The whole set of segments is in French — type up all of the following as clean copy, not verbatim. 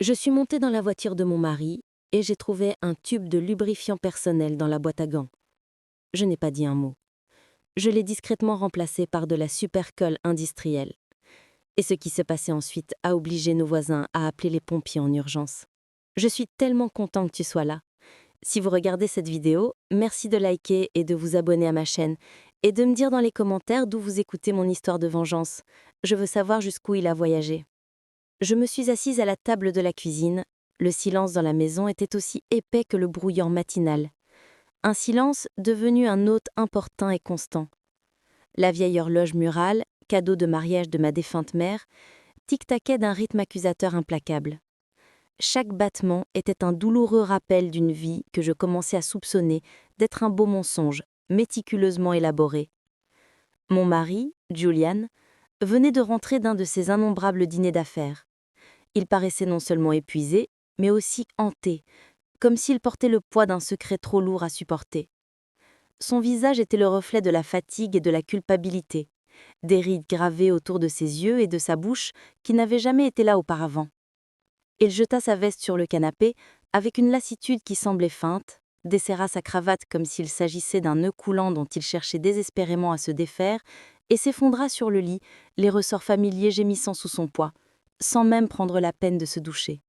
Je suis montée dans la voiture de mon mari et j'ai trouvé un tube de lubrifiant personnel dans la boîte à gants. Je n'ai pas dit un mot. Je l'ai discrètement remplacé par de la super colle industrielle. Et ce qui s'est passé ensuite a obligé nos voisins à appeler les pompiers en urgence. Je suis tellement content que tu sois là. Si vous regardez cette vidéo, merci de liker et de vous abonner à ma chaîne et de me dire dans les commentaires d'où vous écoutez mon histoire de vengeance. Je veux savoir jusqu'où il a voyagé. Je me suis assise à la table de la cuisine. Le silence dans la maison était aussi épais que le brouillard matinal. Un silence devenu un hôte importun et constant. La vieille horloge murale, cadeau de mariage de ma défunte mère, tic-taquait d'un rythme accusateur implacable. Chaque battement était un douloureux rappel d'une vie que je commençais à soupçonner d'être un beau mensonge, méticuleusement élaboré. Mon mari, Julian, venait de rentrer d'un de ses innombrables dîners d'affaires. Il paraissait non seulement épuisé, mais aussi hanté, comme s'il portait le poids d'un secret trop lourd à supporter. Son visage était le reflet de la fatigue et de la culpabilité, des rides gravées autour de ses yeux et de sa bouche qui n'avaient jamais été là auparavant. Il jeta sa veste sur le canapé avec une lassitude qui semblait feinte, desserra sa cravate comme s'il s'agissait d'un nœud coulant dont il cherchait désespérément à se défaire, et s'effondra sur le lit, les ressorts familiers gémissant sous son poids, sans même prendre la peine de se doucher.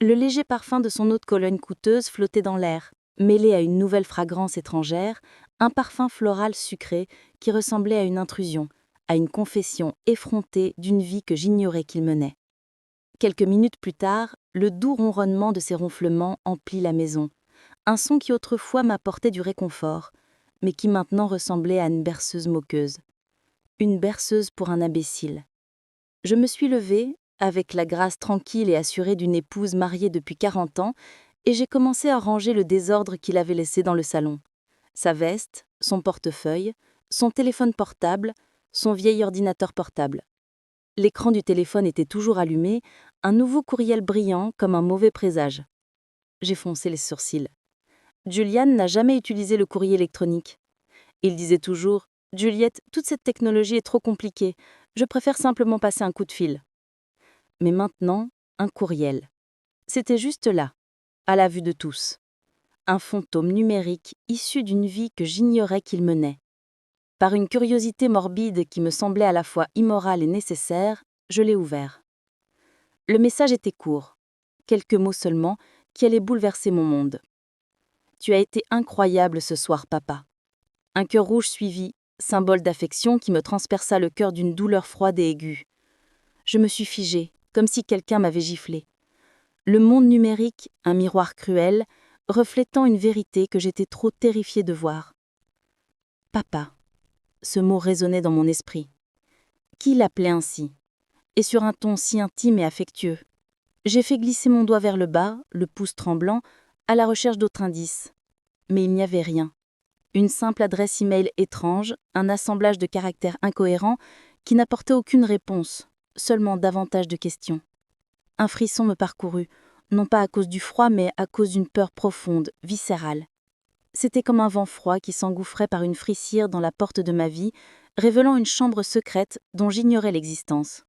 Le léger parfum de son eau de Cologne coûteuse flottait dans l'air, mêlé à une nouvelle fragrance étrangère, un parfum floral sucré qui ressemblait à une intrusion, à une confession effrontée d'une vie que j'ignorais qu'il menait. Quelques minutes plus tard, le doux ronronnement de ses ronflements emplit la maison, un son qui autrefois m'apportait du réconfort, mais qui maintenant ressemblait à une berceuse moqueuse. Une berceuse pour un imbécile. Je me suis levée, avec la grâce tranquille et assurée d'une épouse mariée depuis 40 ans, et j'ai commencé à ranger le désordre qu'il avait laissé dans le salon. Sa veste, son portefeuille, son téléphone portable, son vieil ordinateur portable. L'écran du téléphone était toujours allumé, un nouveau courriel brillant comme un mauvais présage. J'ai foncé les sourcils. Julian n'a jamais utilisé le courrier électronique. Il disait toujours « Juliette, toute cette technologie est trop compliquée, je préfère simplement passer un coup de fil. » Mais maintenant, un courriel. C'était juste là, à la vue de tous. Un fantôme numérique issu d'une vie que j'ignorais qu'il menait. Par une curiosité morbide qui me semblait à la fois immorale et nécessaire, je l'ai ouvert. Le message était court, quelques mots seulement, qui allaient bouleverser mon monde. Tu as été incroyable ce soir, papa. Un cœur rouge suivi, symbole d'affection qui me transperça le cœur d'une douleur froide et aiguë. Je me suis figée, comme si quelqu'un m'avait giflé. Le monde numérique, un miroir cruel, reflétant une vérité que j'étais trop terrifiée de voir. Papa. Ce mot résonnait dans mon esprit. Qui l'appelait ainsi? Et sur un ton si intime et affectueux. J'ai fait glisser mon doigt vers le bas, le pouce tremblant, à la recherche d'autres indices. Mais il n'y avait rien. Une simple adresse email étrange, un assemblage de caractères incohérents qui n'apportait aucune réponse, seulement davantage de questions. Un frisson me parcourut, non pas à cause du froid, mais à cause d'une peur profonde, viscérale. C'était comme un vent froid qui s'engouffrait par une frissure dans la porte de ma vie, révélant une chambre secrète dont j'ignorais l'existence.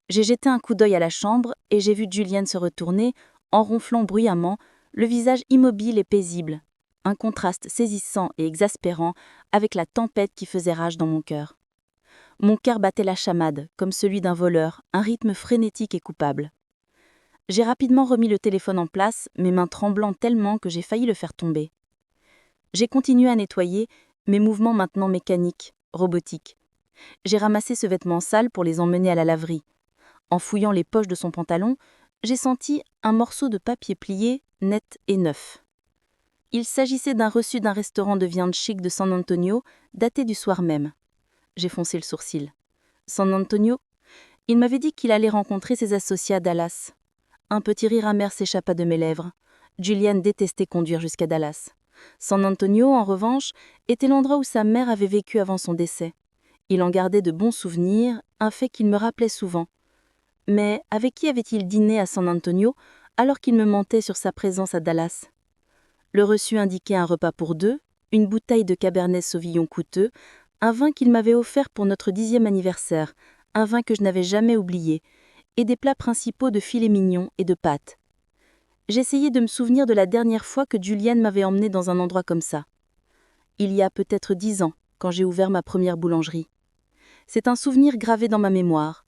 J'ai jeté un coup d'œil à la chambre et j'ai vu Julian se retourner, en ronflant bruyamment, le visage immobile et paisible, un contraste saisissant et exaspérant avec la tempête qui faisait rage dans mon cœur. Mon cœur battait la chamade, comme celui d'un voleur, un rythme frénétique et coupable. J'ai rapidement remis le téléphone en place, mes mains tremblant tellement que j'ai failli le faire tomber. J'ai continué à nettoyer, mes mouvements maintenant mécaniques, robotiques. J'ai ramassé ce vêtement sale pour les emmener à la laverie. En fouillant les poches de son pantalon, j'ai senti un morceau de papier plié, net et neuf. Il s'agissait d'un reçu d'un restaurant de viande chic de San Antonio, daté du soir même. J'ai foncé le sourcil. San Antonio? Il m'avait dit qu'il allait rencontrer ses associés à Dallas. Un petit rire amer s'échappa de mes lèvres. Julian détestait conduire jusqu'à Dallas. San Antonio, en revanche, était l'endroit où sa mère avait vécu avant son décès. Il en gardait de bons souvenirs, un fait qu'il me rappelait souvent. Mais avec qui avait-il dîné à San Antonio alors qu'il me mentait sur sa présence à Dallas? Le reçu indiquait un repas pour deux, une bouteille de Cabernet Sauvignon coûteux, un vin qu'il m'avait offert pour notre 10e anniversaire, un vin que je n'avais jamais oublié, et des plats principaux de filets mignons et de pâtes. J'essayais de me souvenir de la dernière fois que Juliane m'avait emmenée dans un endroit comme ça. Il y a peut-être 10 ans, quand j'ai ouvert ma première boulangerie. C'est un souvenir gravé dans ma mémoire.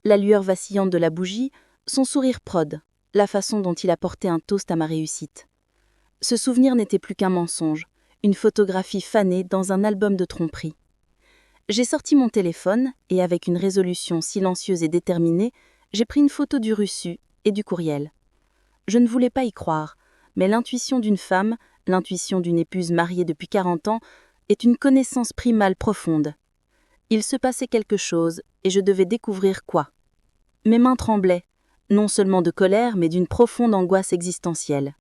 La lueur vacillante de la bougie, son sourire prode, la façon dont il apportait un toast à ma réussite. Ce souvenir n'était plus qu'un mensonge, une photographie fanée dans un album de tromperie. J'ai sorti mon téléphone et avec une résolution silencieuse et déterminée, j'ai pris une photo du reçu et du courriel. Je ne voulais pas y croire, mais l'intuition d'une femme, l'intuition d'une épouse mariée depuis 40 ans, est une connaissance primale profonde. Il se passait quelque chose et je devais découvrir quoi. Mes mains tremblaient, non seulement de colère, mais d'une profonde angoisse existentielle.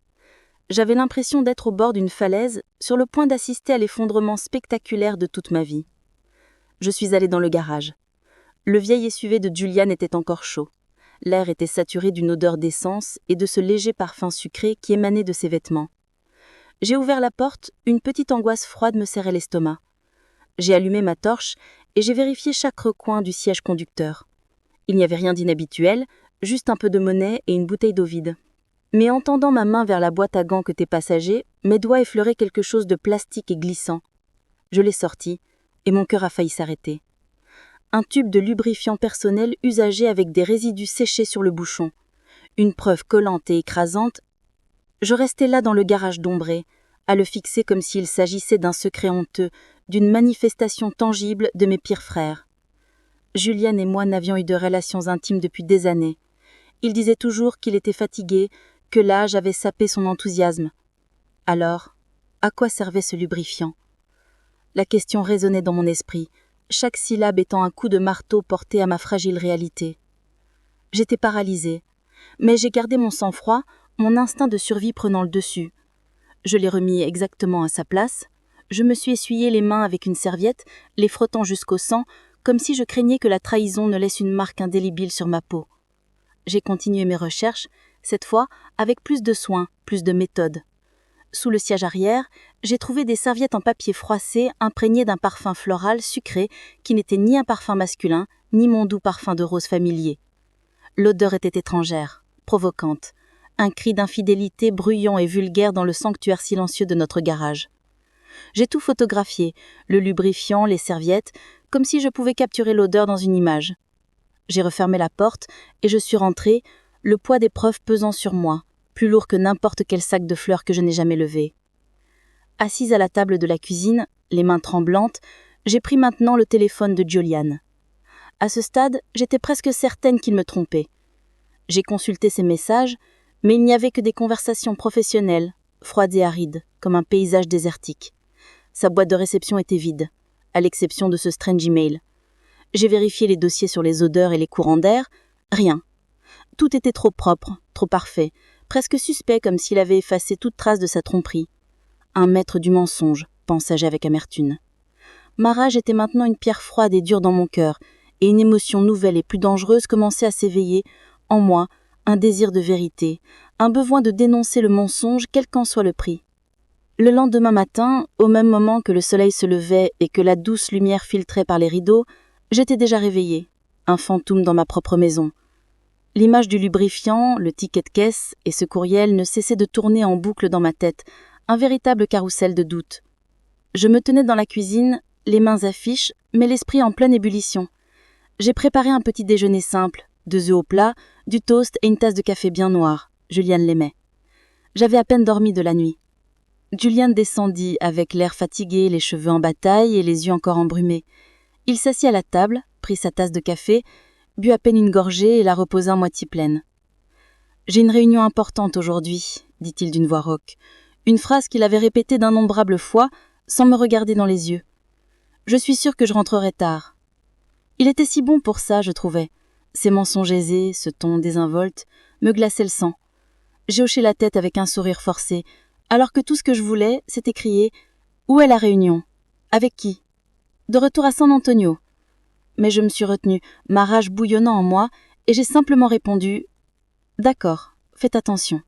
J'avais l'impression d'être au bord d'une falaise, sur le point d'assister à l'effondrement spectaculaire de toute ma vie. Je suis allée dans le garage. Le vieil SUV de Juliane était encore chaud. L'air était saturé d'une odeur d'essence et de ce léger parfum sucré qui émanait de ses vêtements. J'ai ouvert la porte, une petite angoisse froide me serrait l'estomac. J'ai allumé ma torche et j'ai vérifié chaque recoin du siège conducteur. Il n'y avait rien d'inhabituel, juste un peu de monnaie et une bouteille d'eau vide. Mais en tendant ma main vers la boîte à gants côté passager, mes doigts effleuraient quelque chose de plastique et glissant. Je l'ai sorti et mon cœur a failli s'arrêter. Un tube de lubrifiant personnel usagé avec des résidus séchés sur le bouchon. Une preuve collante et écrasante. Je restais là dans le garage d'ombré, à le fixer comme s'il s'agissait d'un secret honteux, d'une manifestation tangible de mes pires frères. Juliane et moi n'avions eu de relations intimes depuis des années. Il disait toujours qu'il était fatigué, que l'âge avait sapé son enthousiasme. Alors, à quoi servait ce lubrifiant ? La question résonnait dans mon esprit, chaque syllabe étant un coup de marteau porté à ma fragile réalité. J'étais paralysée, mais j'ai gardé mon sang-froid, mon instinct de survie prenant le dessus. Je l'ai remis exactement à sa place. Je me suis essuyé les mains avec une serviette, les frottant jusqu'au sang, comme si je craignais que la trahison ne laisse une marque indélébile sur ma peau. J'ai continué mes recherches, cette fois avec plus de soin, plus de méthode. Sous le siège arrière, j'ai trouvé des serviettes en papier froissé imprégnées d'un parfum floral sucré qui n'était ni un parfum masculin, ni mon doux parfum de rose familier. L'odeur était étrangère, provocante, un cri d'infidélité bruyant et vulgaire dans le sanctuaire silencieux de notre garage. J'ai tout photographié, le lubrifiant, les serviettes, comme si je pouvais capturer l'odeur dans une image. J'ai refermé la porte et je suis rentrée, le poids des preuves pesant sur moi, plus lourd que n'importe quel sac de fleurs que je n'ai jamais levé. Assise à la table de la cuisine, les mains tremblantes, j'ai pris maintenant le téléphone de Juliane. À ce stade, j'étais presque certaine qu'il me trompait. J'ai consulté ses messages, mais il n'y avait que des conversations professionnelles, froides et arides, comme un paysage désertique. Sa boîte de réception était vide, à l'exception de ce strange email. J'ai vérifié les dossiers sur les odeurs et les courants d'air, rien. Tout était trop propre, trop parfait, presque suspect comme s'il avait effacé toute trace de sa tromperie. Un maître du mensonge, pensai-je avec amertume. Ma rage était maintenant une pierre froide et dure dans mon cœur, et une émotion nouvelle et plus dangereuse commençait à s'éveiller, en moi, un désir de vérité, un besoin de dénoncer le mensonge quel qu'en soit le prix. Le lendemain matin, au même moment que le soleil se levait et que la douce lumière filtrait par les rideaux, j'étais déjà réveillée, un fantôme dans ma propre maison. L'image du lubrifiant, le ticket de caisse et ce courriel ne cessaient de tourner en boucle dans ma tête, un véritable carrousel de doutes. Je me tenais dans la cuisine, les mains à fiche, mais l'esprit en pleine ébullition. J'ai préparé un petit déjeuner simple, 2 œufs au plat, du toast et une tasse de café bien noir. Juliane l'aimait. J'avais à peine dormi de la nuit. Juliane descendit avec l'air fatigué, les cheveux en bataille et les yeux encore embrumés. Il s'assit à la table, prit sa tasse de café, but à peine une gorgée et la reposa à moitié pleine. « J'ai une réunion importante aujourd'hui, dit-il d'une voix rauque. Une phrase qu'il avait répétée d'innombrables fois, sans me regarder dans les yeux. Je suis sûre que je rentrerai tard. Il était si bon pour ça, je trouvais. Ces mensonges aisés, ce ton désinvolte, me glaçaient le sang. J'ai hoché la tête avec un sourire forcé, alors que tout ce que je voulais, c'était crier « Où est la réunion ? Avec qui ? De retour à San Antonio ?» Mais je me suis retenue, ma rage bouillonnant en moi, et j'ai simplement répondu « D'accord, faites attention. »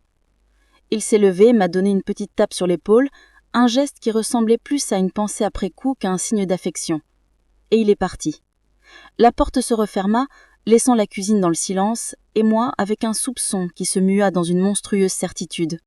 Il s'est levé, m'a donné une petite tape sur l'épaule, un geste qui ressemblait plus à une pensée après coup qu'à un signe d'affection. Et il est parti. La porte se referma, laissant la cuisine dans le silence, et moi avec un soupçon qui se mua dans une monstrueuse certitude.